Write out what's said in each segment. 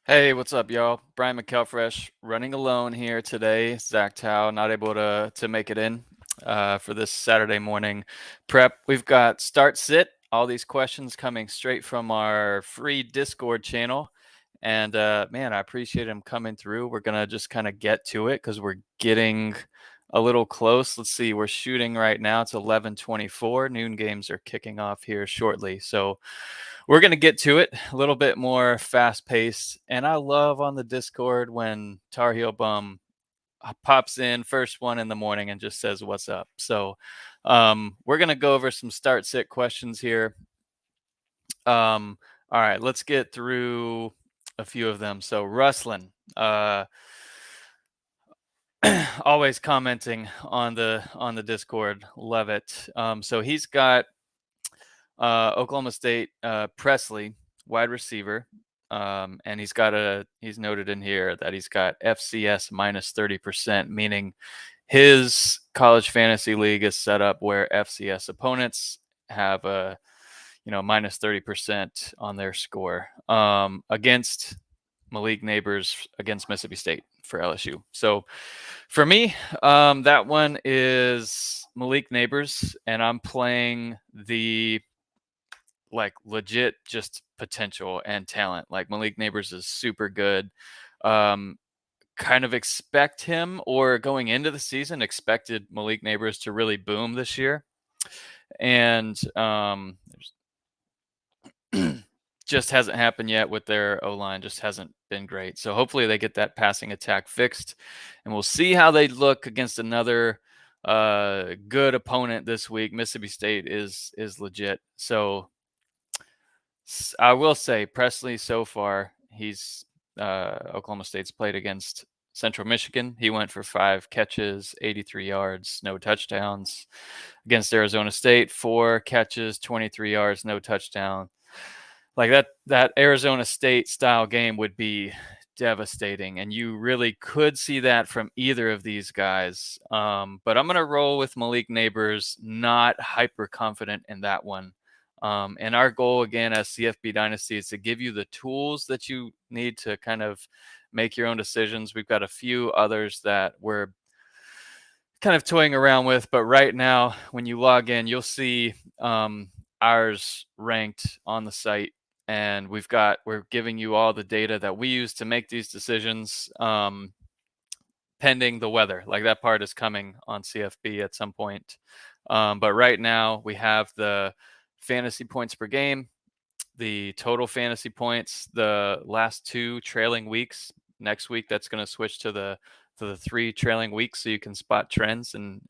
Hey, what's up, y'all? Brian McElfresh running alone here today. Zach Tao not able to make it in for this Saturday morning prep. We've got start sit, all these questions coming straight from our free Discord channel. And man, I appreciate him coming through. We're gonna just kind of get to it because we're getting a little close. Let's see, we're shooting right now. It's 11:24. Noon games are kicking off here shortly. So we're going to get to it a little bit more fast paced. And I love on the Discord when Tar Heel Bum pops in first one in the morning and just says, "What's up?" So we're going to go over some start sit questions here. All right, let's get through a few of them. So, Rustlin, always commenting on the Discord. Love it. So he's got Oklahoma State, Presley, wide receiver. And he's noted in here that he's got FCS minus 30%, meaning his college fantasy league is set up where FCS opponents have a, minus 30% on their score against Malik Neighbors against Mississippi State for LSU. So for me, that one is Malik Neighbors, and I'm playing the legit just potential and talent. Like Malik Neighbors is super good. Kind of expect him, or going into the season, expected Malik Neighbors to really boom this year. And just hasn't happened yet with their O-line, just hasn't been great. So hopefully they get that passing attack fixed, and we'll see how they look against another good opponent this week. Mississippi State is legit. So I will say Presley so far, he's Oklahoma State's played against Central Michigan. He went for 5 catches, 83 yards, no touchdowns. Against Arizona State, 4 catches, 23 yards, no touchdown. Like that Arizona State style game would be devastating, and you really could see that from either of these guys. But I'm gonna roll with Malik Neighbors, not hyper confident in that one. And our goal again as CFB Dynasty is to give you the tools that you need to kind of make your own decisions. We've got a few others that we're kind of toying around with, but right now when you log in, you'll see ours ranked on the site, and we're giving you all the data that we use to make these decisions, pending the weather. Like that part is coming on CFB at some point. But right now we have the fantasy points per game, the total fantasy points, the last 2 trailing weeks. Next week, that's going to switch to the 3 trailing weeks, so you can spot trends and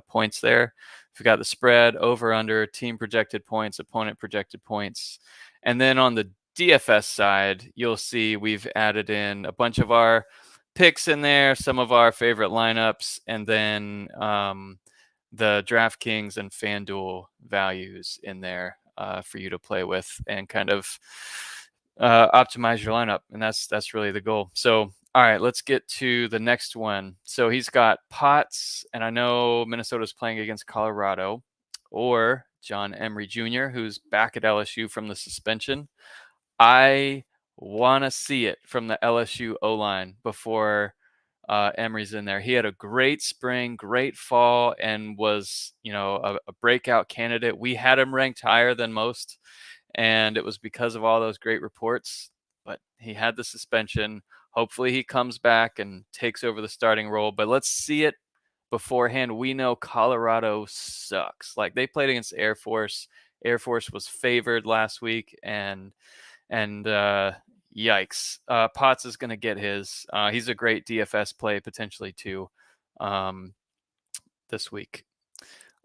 points there. We've got the spread, over under, team projected points, opponent projected points, and then on the DFS side, you'll see we've added in a bunch of our picks in there, some of our favorite lineups, and then the DraftKings and FanDuel values in there for you to play with and kind of optimize your lineup. And that's really the goal. So, all right, let's get to the next one. So he's got Potts, and I know Minnesota's playing against Colorado, or John Emery Jr., who's back at LSU from the suspension. I want to see it from the LSU O-line before Emery's in there. He had a great spring, great fall, and was, a breakout candidate. We had him ranked higher than most, and it was because of all those great reports. But he had the suspension. Hopefully he comes back and takes over the starting role. But let's see it beforehand. We know Colorado sucks. Like, they played against Air Force. Air Force was favored last week, and yikes. Potts is going to get his. He's a great DFS play potentially too this week.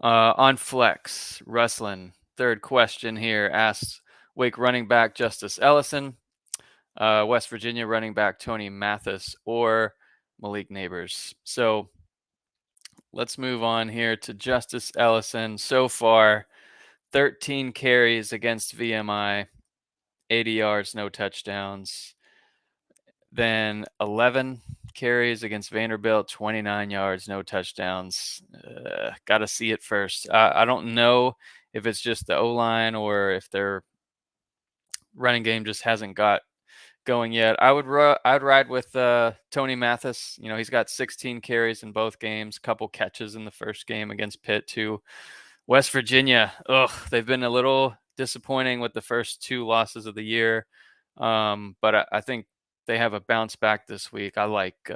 On flex, Rustlin, third question here asks Wake running back Justice Ellison, West Virginia running back Tony Mathis, or Malik Neighbors. So let's move on here to Justice Ellison. So far, 13 carries against VMI, 80 yards, no touchdowns. Then 11 carries against Vanderbilt, 29 yards, no touchdowns. Got to see it first. I don't know if it's just the O-line or if their running game just hasn't got going yet. I'd ride with Tony Mathis. You know, he's got 16 carries in both games, couple catches in the first game against Pitt too. West Virginia, they've been a little disappointing with the first 2 losses of the year, but I think they have a bounce back this week. I like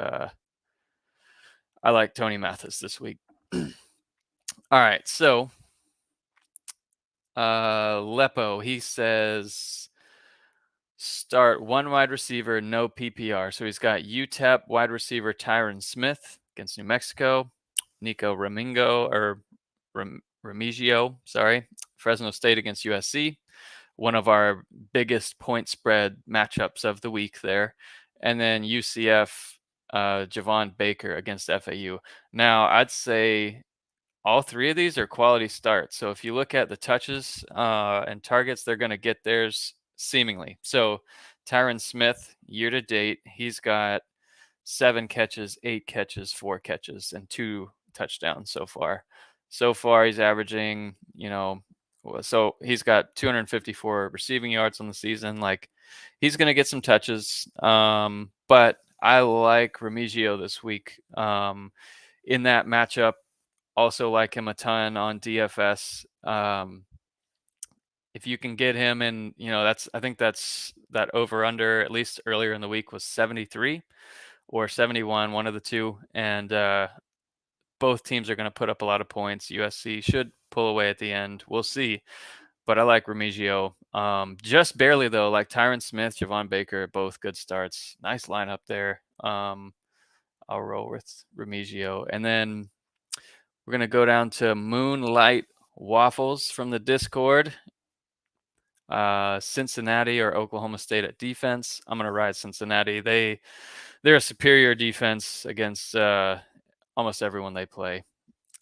Tony Mathis this week. All right, so Lepo, he says start 1 wide receiver, no PPR. So he's got UTEP wide receiver Tyron Smith against New Mexico, Nico Remigio, sorry, Fresno State against USC, one of our biggest point spread matchups of the week there, and then UCF Javon Baker against FAU. Now, I'd say all 3 of these are quality starts. So if you look at the touches and targets, they're going to get theirs seemingly. So Tyron Smith, year to date, he's got 7 catches, 8 catches, 4 catches, and 2 touchdowns so far. So far, he's averaging, so he's got 254 receiving yards on the season. Like, he's going to get some touches. But I like Remigio this week in that matchup. Also like him a ton on DFS. If you can get him in, I think that's that over under, at least earlier in the week, was 73 or 71, one of the two. And both teams are going to put up a lot of points. USC should pull away at the end. We'll see. But I like Remigio. Just barely, though, like Tyron Smith, Javon Baker, both good starts. Nice lineup there. I'll roll with Remigio. And then we're going to go down to Moonlight Waffles from the Discord. Cincinnati or Oklahoma State at defense. I'm going to ride Cincinnati. They're a superior defense against almost everyone they play.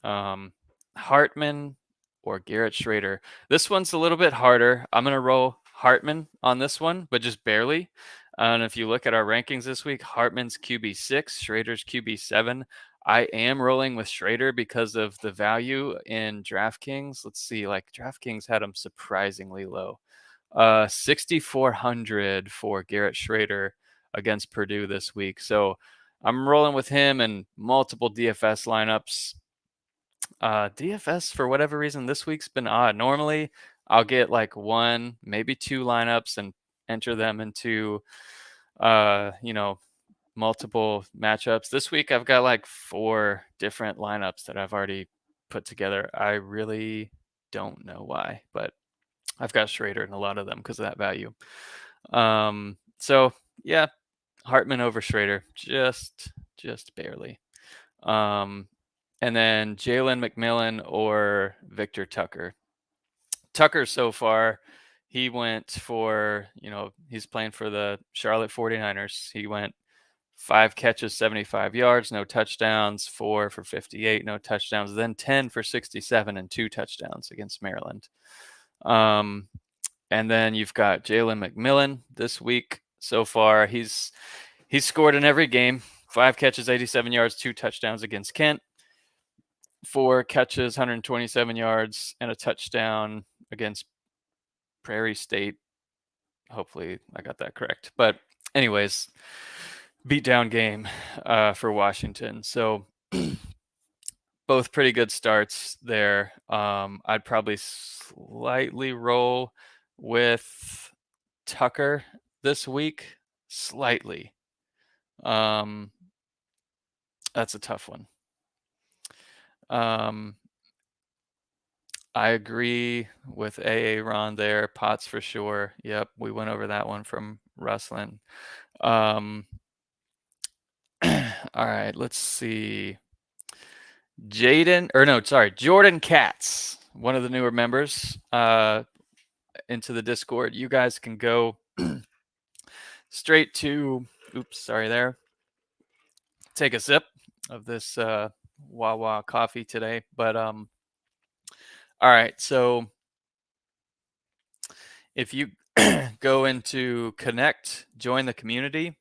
Hartman or Garrett Schrader. This one's a little bit harder. I'm going to roll Hartman on this one, but just barely. And if you look at our rankings this week, Hartman's QB6, Schrader's QB7. I am rolling with Schrader because of the value in DraftKings. Let's see, like DraftKings had him surprisingly low. 6,400 for Garrett Schrader against Purdue this week. So I'm rolling with him in multiple DFS lineups. DFS, for whatever reason, this week's been odd. Normally, I'll get like 1, maybe 2 lineups and enter them into, multiple matchups. This week, I've got like 4 different lineups that I've already put together. I really don't know why, but I've got Schrader in a lot of them because of that value. So yeah, Hartman over Schrader, just barely. And then Jalen McMillan or Victor Tucker. Tucker so far, he went for, he's playing for the Charlotte 49ers. He went 5 catches, 75 yards, no touchdowns, 4 for 58, no touchdowns, then 10 for 67 and 2 touchdowns against Maryland. And then you've got Jalen McMillan this week so far. He's scored in every game. 5 catches, 87 yards, 2 touchdowns against Kent. 4 catches, 127 yards, and a touchdown against Prairie State. Hopefully I got that correct. But anyways, beatdown game for Washington. So both pretty good starts there. I'd probably slightly roll with Tucker this week. Slightly. That's a tough one. I agree with AA Ron there. Potts for sure. Yep, we went over that one from Rustlin. All right, let's see. Jordan Katz, one of the newer members into the Discord. You guys can go straight to, take a sip of this Wawa coffee today. But all right, so if you go into Connect, join the community,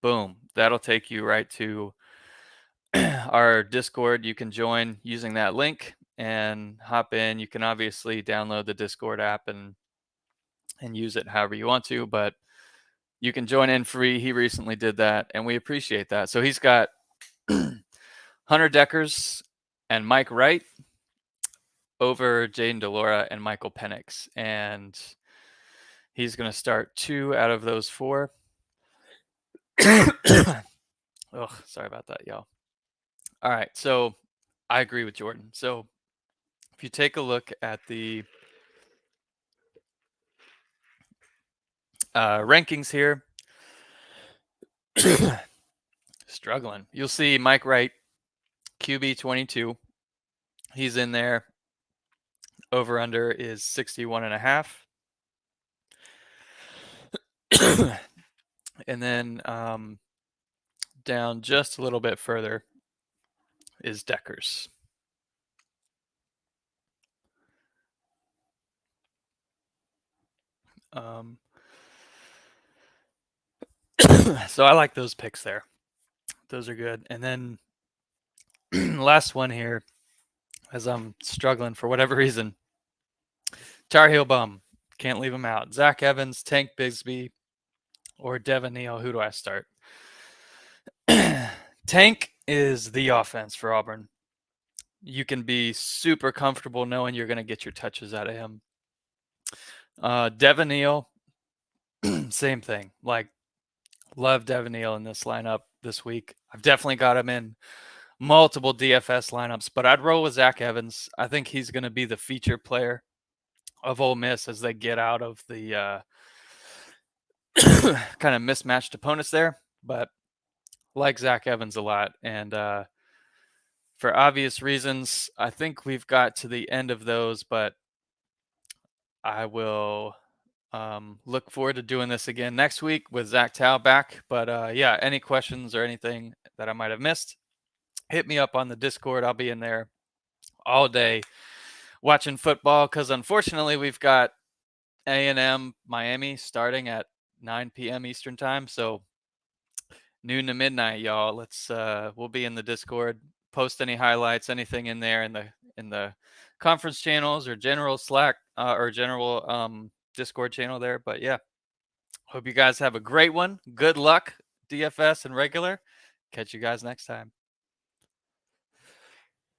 boom, that'll take you right to our Discord. You can join using that link and hop in. You can obviously download the Discord app and use it however you want to, but you can join in free. He recently did that, and we appreciate that. So he's got Hunter Deckers and Mike Wright over Jaden DeLora and Michael Penix. And he's going to start 2 out of those 4. Oh, sorry about that, y'all. All right, so I agree with Jordan. So if you take a look at the rankings here, struggling. You'll see Mike Wright, QB 22. He's in there. Over under is 61.5. And then down just a little bit further is Deckers. So I like those picks there. Those are good. And then last one here, as I'm struggling for whatever reason, Tar Heel Bum. Can't leave him out. Zach Evans, Tank Bigsby, or Devin Neal. Who do I start? Tank is the offense for Auburn. You can be super comfortable knowing you're going to get your touches out of him. Devin Neal, same thing. Like, love Devin Neal in this lineup this week. I've definitely got him in multiple DFS lineups, but I'd roll with Zach Evans. I think he's going to be the feature player of Ole Miss as they get out of the kind of mismatched opponents there. But like Zach Evans a lot. And for obvious reasons, I think we've got to the end of those, but I will look forward to doing this again next week with Zach Tao back. But yeah, any questions or anything that I might have missed, hit me up on the Discord. I'll be in there all day watching football because unfortunately we've got A&M Miami starting at 9 p.m. Eastern time. So noon to midnight, y'all. We'll be in the Discord. Post any highlights, anything in there in the conference channels or general Slack or general Discord channel there. But yeah, hope you guys have a great one. Good luck, DFS and regular. Catch you guys next time.